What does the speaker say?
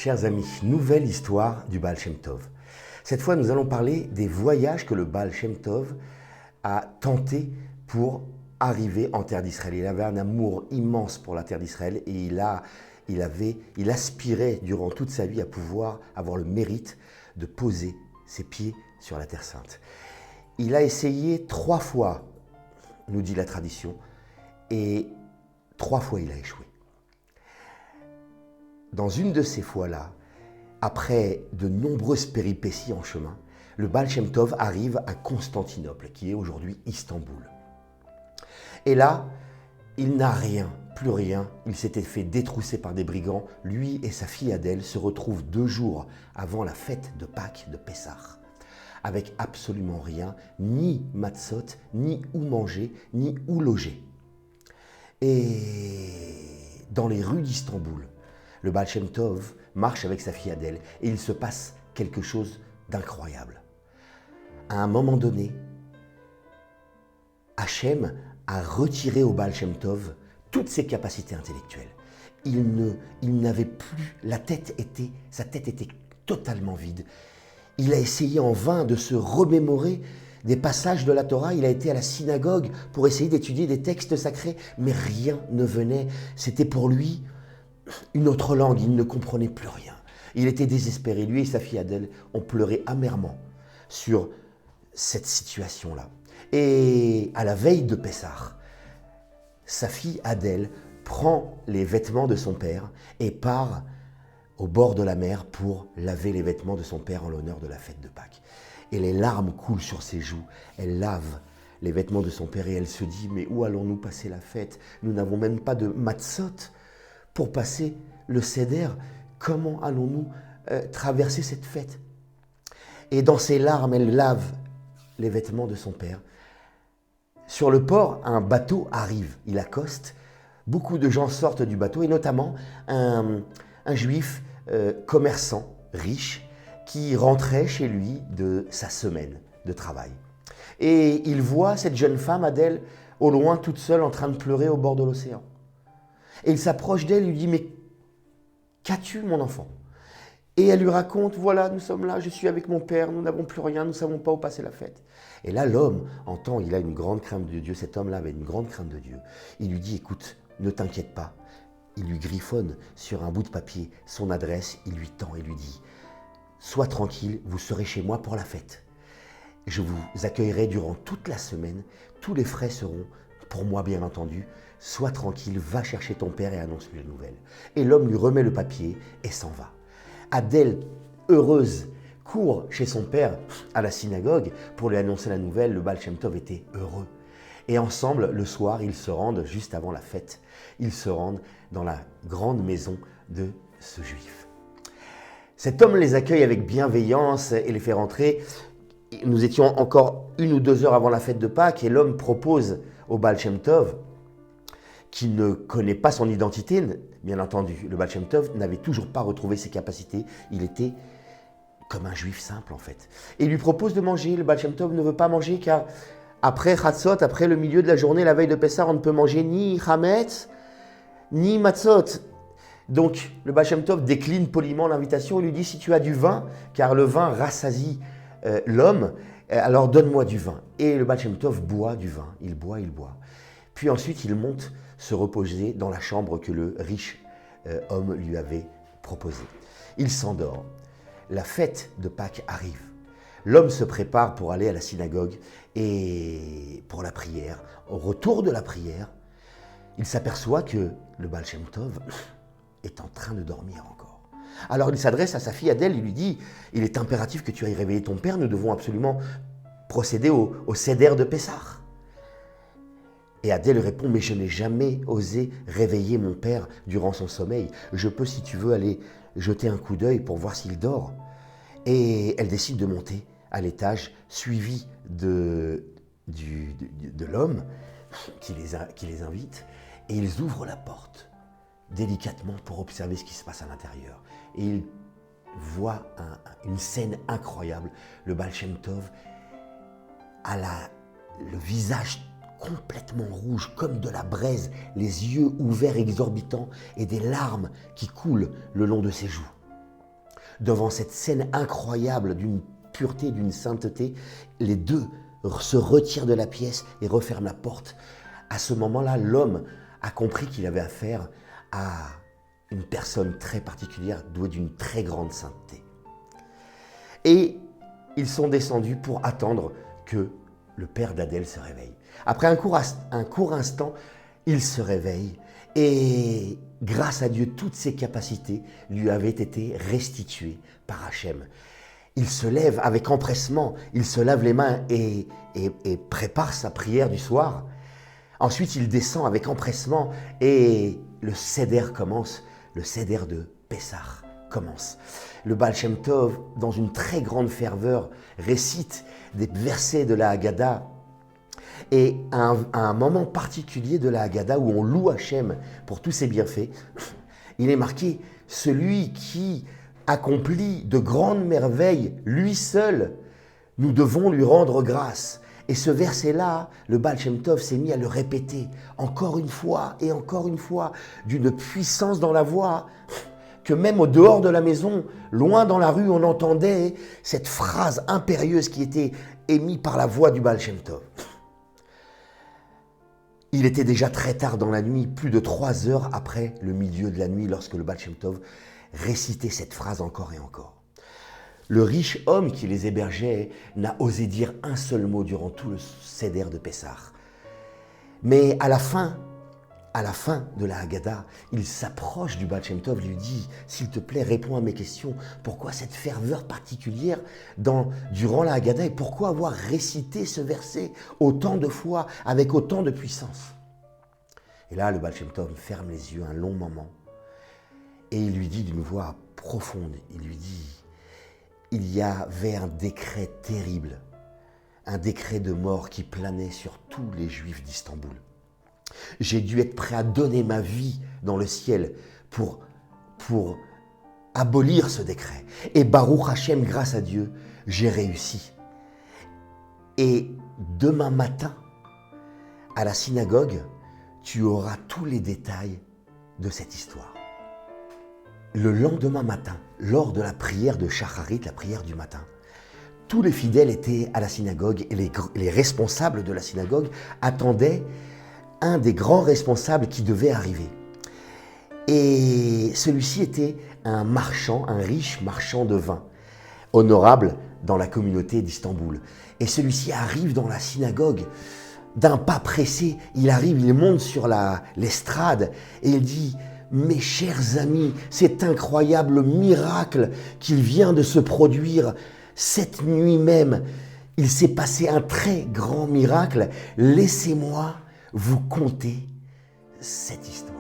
Chers amis, nouvelle histoire du Baal Shem Tov. Cette fois, nous allons parler des voyages que le Baal Shem Tov a tenté pour arriver en terre d'Israël. Il avait un amour immense pour la terre d'Israël et il aspirait durant toute sa vie à pouvoir avoir le mérite de poser ses pieds sur la terre sainte. Il a essayé 3 fois, nous dit la tradition, et 3 fois il a échoué. Dans une de ces fois-là, après de nombreuses péripéties en chemin, le Baal Shem Tov arrive à Constantinople, qui est aujourd'hui Istanbul. Et là, il n'a rien, plus rien. Il s'était fait détrousser par des brigands. Lui et sa fille Adèle se retrouvent 2 jours avant la fête de Pâques de Pessah, avec absolument rien, ni matzot, ni où manger, ni où loger. Et dans les rues d'Istanbul, le Baal Shem Tov marche avec sa fille Adèle et il se passe quelque chose d'incroyable. À un moment donné, Hachem a retiré au Baal Shem Tov toutes ses capacités intellectuelles. Il n'avait plus, sa tête était totalement vide. Il a essayé en vain de se remémorer des passages de la Torah. Il a été à la synagogue pour essayer d'étudier des textes sacrés, mais rien ne venait. C'était pour lui une autre langue, il ne comprenait plus rien. Il était désespéré. Lui et sa fille Adèle ont pleuré amèrement sur cette situation-là. Et à la veille de Pessah, sa fille Adèle prend les vêtements de son père et part au bord de la mer pour laver les vêtements de son père en l'honneur de la fête de Pâques. Et les larmes coulent sur ses joues. Elle lave les vêtements de son père et elle se dit « Mais où allons-nous passer la fête? Nous n'avons même pas de matzot pour passer le seder. Comment allons-nous traverser cette fête ?» Et dans ses larmes, elle lave les vêtements de son père. Sur le port, un bateau arrive, il accoste. Beaucoup de gens sortent du bateau et notamment un juif commerçant, riche, qui rentrait chez lui de sa semaine de travail. Et il voit cette jeune femme, Adèle, au loin, toute seule, en train de pleurer au bord de l'océan. Et il s'approche d'elle et lui dit « Mais qu'as-tu, mon enfant ?» Et elle lui raconte « Voilà, nous sommes là, je suis avec mon père, nous n'avons plus rien, nous ne savons pas où passer la fête. » Et là, l'homme entend, il a une grande crainte de Dieu, cet homme-là avait une grande crainte de Dieu. Il lui dit « Écoute, ne t'inquiète pas. » Il lui griffonne sur un bout de papier son adresse, il lui tend et lui dit « Sois tranquille, vous serez chez moi pour la fête. Je vous accueillerai durant toute la semaine, tous les frais seront pour moi bien entendu. Sois tranquille, va chercher ton père et annonce-lui la nouvelle. » Et l'homme lui remet le papier et s'en va. Adèle, heureuse, court chez son père à la synagogue pour lui annoncer la nouvelle. Le Baal Shem Tov était heureux. Et ensemble, le soir, ils se rendent, juste avant la fête, ils se rendent dans la grande maison de ce juif. Cet homme les accueille avec bienveillance et les fait rentrer. Nous étions encore 1 ou 2 heures avant la fête de Pâques et l'homme propose au Baal Shem Tov, qui ne connaît pas son identité, bien entendu. Le Baal Shem Tov n'avait toujours pas retrouvé ses capacités. Il était comme un juif simple en fait. Et il lui propose de manger. Le Baal Shem Tov ne veut pas manger car après Chatzot, après le milieu de la journée, la veille de Pessah, on ne peut manger ni Hametz, ni Matzot. Donc le Baal Shem Tov décline poliment l'invitation et lui dit « Si tu as du vin, car le vin rassasie l'homme, alors donne-moi du vin. » Et le Baal Shem Tov boit du vin. Il boit. Puis ensuite, il monte se reposer dans la chambre que le riche homme lui avait proposée. Il s'endort. La fête de Pâques arrive. L'homme se prépare pour aller à la synagogue et pour la prière. Au retour de la prière, il s'aperçoit que le Baal Shem Tov est en train de dormir encore. Alors il s'adresse à sa fille Adèle, il lui dit « Il est impératif que tu ailles réveiller ton père, nous devons absolument procéder au seder de Pessah. » Et Adèle répond « Mais je n'ai jamais osé réveiller mon père durant son sommeil. Je peux, si tu veux, aller jeter un coup d'œil pour voir s'il dort. » Et elle décide de monter à l'étage, suivie de l'homme qui les invite. Et ils ouvrent la porte délicatement pour observer ce qui se passe à l'intérieur. Et ils voient une scène incroyable. Le Baal Shem Tov a le visage complètement rouge, comme de la braise, les yeux ouverts exorbitants et des larmes qui coulent le long de ses joues. devant cette scène incroyable d'une pureté, d'une sainteté, les deux se retirent de la pièce et referment la porte. À ce moment-là, l'homme a compris qu'il avait affaire à une personne très particulière, douée d'une très grande sainteté. Et ils sont descendus pour attendre que le père d'Adèle se réveille. Après un court instant, il se réveille et grâce à Dieu, toutes ses capacités lui avaient été restituées par Hachem. Il se lève avec empressement, il se lave les mains et prépare sa prière du soir. Ensuite, il descend avec empressement et le Seder commence, le Seder de Pessah commence. Le Baal Shem Tov, dans une très grande ferveur, récite des versets de la Haggadah. Et à un moment particulier de la Haggadah où on loue Hachem pour tous ses bienfaits, il est marqué « Celui qui accomplit de grandes merveilles, lui seul, nous devons lui rendre grâce ». Et ce verset-là, le Baal Shem Tov s'est mis à le répéter encore une fois et encore une fois, d'une puissance dans la voix, que même au dehors de la maison, loin dans la rue, on entendait cette phrase impérieuse qui était émise par la voix du Baal Shem Tov. Il était déjà très tard dans la nuit, plus de 3 heures après le milieu de la nuit, lorsque le Baal Shem Tov récitait cette phrase encore et encore. Le riche homme qui les hébergeait n'a osé dire un seul mot durant tout le Seder de Pessah. Mais à la fin de la Haggadah, il s'approche du Baal Shem Tov, lui dit « S'il te plaît, réponds à mes questions. Pourquoi cette ferveur particulière durant la Haggadah et pourquoi avoir récité ce verset autant de fois, avec autant de puissance ?» Et là, le Baal Shem Tov ferme les yeux un long moment et il lui dit d'une voix profonde, il lui dit « Il y avait un décret terrible, un décret de mort qui planait sur tous les Juifs d'Istanbul. J'ai dû être prêt à donner ma vie dans le ciel pour abolir ce décret. Et Baruch Hashem, grâce à Dieu, j'ai réussi. Et demain matin, à la synagogue, tu auras tous les détails de cette histoire. » Le lendemain matin, lors de la prière de Shacharit, la prière du matin, tous les fidèles étaient à la synagogue et les responsables de la synagogue attendaient un des grands responsables qui devait arriver. Et celui-ci était un marchand, un riche marchand de vin, honorable dans la communauté d'Istanbul. Et celui-ci arrive dans la synagogue d'un pas pressé. Il arrive, il monte sur l'estrade et il dit « Mes chers amis, c'est incroyable miracle qu'il vient de se produire cette nuit même. Il s'est passé un très grand miracle. Laissez-moi vous conter cette histoire. »